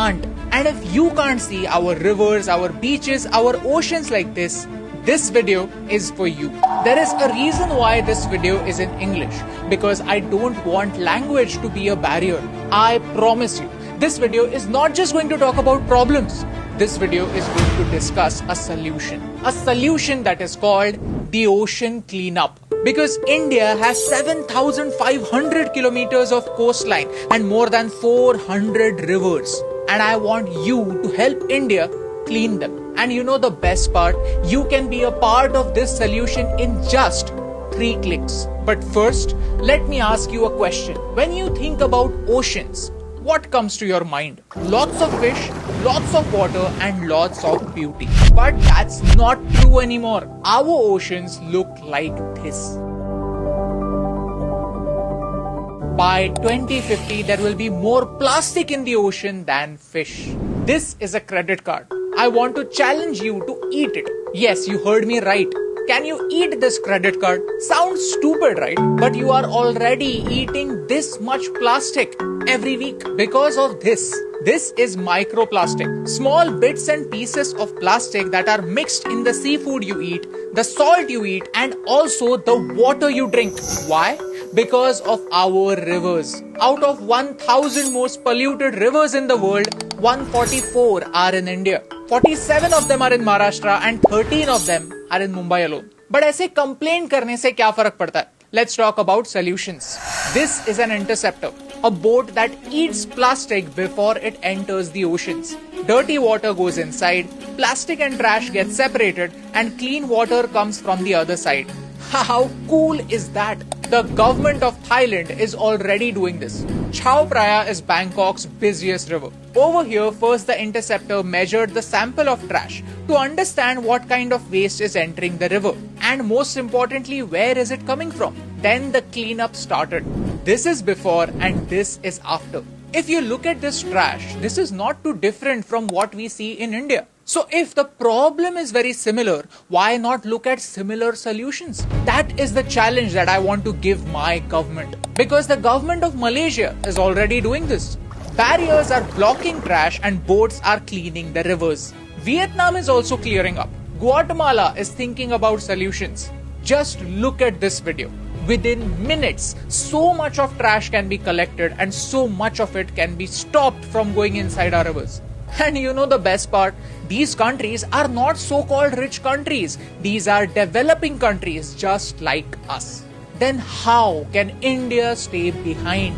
can't. And if you can't see our rivers, our beaches, our oceans like this video is for you. There is a reason why this video is in English, because I don't want language to be a barrier. I promise you, this video is not just going to talk about problems. This video is going to discuss a solution that is called the ocean cleanup. Because India has 7,500 kilometers of coastline and more than 400 rivers. And I want you to help India clean them. And you know the best part? You can be a part of this solution in just 3 clicks. But first, let me ask you a question. When you think about oceans, what comes to your mind? Lots of fish, lots of water, and lots of beauty. But that's not true anymore. Our oceans look like this. By 2050, there will be more plastic in the ocean than fish. This is a credit card. I want to challenge you to eat it. Yes, you heard me right. Can you eat this credit card? Sounds stupid, right? But you are already eating this much plastic every week because of this. This is microplastic. Small bits and pieces of plastic that are mixed in the seafood you eat, the salt you eat, and also the water you drink. Why? Because of our rivers. Out of 1,000 most polluted rivers in the world, 144 are in India. 47 of them are in Maharashtra and 13 of them are in Mumbai alone. But ऐसे complain करने से क्या फर्क पड़ता है? Let's talk about solutions. This is an interceptor, a boat that eats plastic before it enters the oceans. Dirty water goes inside, plastic and trash get separated, and clean water comes from the other side. How cool is that? The government of Thailand is already doing this. Chao Phraya is Bangkok's busiest river. Over here, first the interceptor measured the sample of trash to understand what kind of waste is entering the river. And most importantly, where is it coming from? Then the cleanup started. This is before and this is after. If you look at this trash, this is not too different from what we see in India. So if the problem is very similar, why not look at similar solutions? That is the challenge that I want to give my government. Because the government of Malaysia is already doing this. Barriers are blocking trash and boats are cleaning the rivers. Vietnam is also clearing up. Guatemala is thinking about solutions. Just look at this video. Within minutes, so much of trash can be collected and so much of it can be stopped from going inside our rivers. And you know the best part? These countries are not so-called rich countries. These are developing countries just like us. Then how can India stay behind?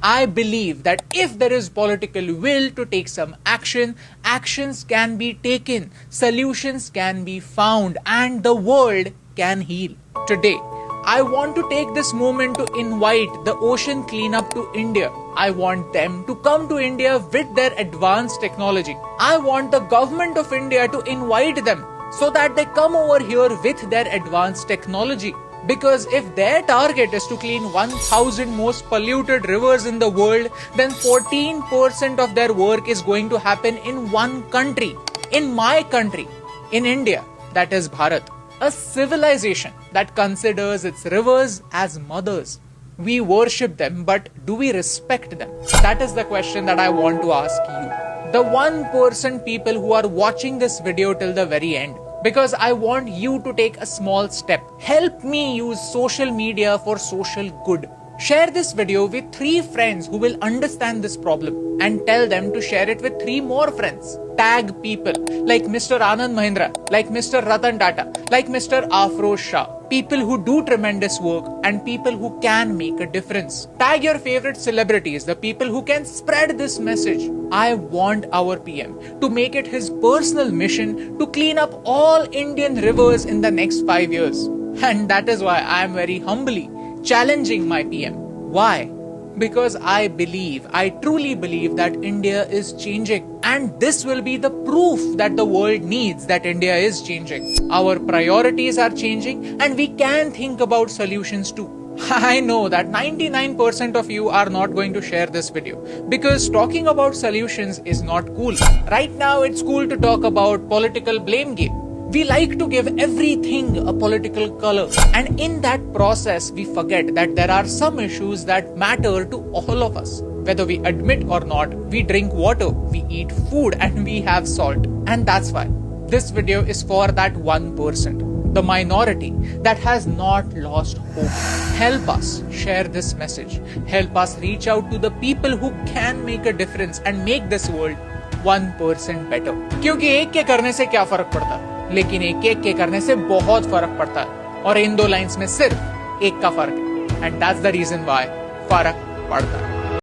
I believe that if there is political will to take some action, actions can be taken, solutions can be found, and the world can heal. Today, I want to take this moment to invite the ocean cleanup to India. I want them to come to India with their advanced technology. I want the government of India to invite them so that they come over here with their advanced technology. Because if their target is to clean 1,000 most polluted rivers in the world, then 14% of their work is going to happen in one country. In my country, in India, that is Bharat. A civilization that considers its rivers as mothers. We worship them, but do we respect them? That is the question that I want to ask you. The 1% people who are watching this video till the very end. Because I want you to take a small step. Help me use social media for social good. Share this video with 3 friends who will understand this problem and tell them to share it with 3 more friends. Tag people like Mr. Anand Mahindra, like Mr. Ratan Tata, like Mr. Afroz Shah. People who do tremendous work and people who can make a difference. Tag your favorite celebrities, the people who can spread this message. I want our PM to make it his personal mission to clean up all Indian rivers in the next 5 years. And that is why I am very humbly challenging my PM. Why? Because I truly believe that India is changing. And this will be the proof that the world needs that India is changing. Our priorities are changing and we can think about solutions too. I know that 99% of you are not going to share this video because talking about solutions is not cool. Right now it's cool to talk about political blame game. We like to give everything a political color, and in that process we forget that there are some issues that matter to all of us. Whether we admit or not, we drink water, we eat food, and we have salt. And that's why this video is for that 1%, the minority that has not lost hope. Help us share this message. Help us reach out to the people who can make a difference and make this world 1% better. क्योंकि एक के करने से क्या फर्क पड़ता है, लेकिन एक के करने से बहुत फर्क पड़ता है, और इन दो लाइंस में सिर्फ एक का फर्क है, and that's the reason why फर्क पड़ता है.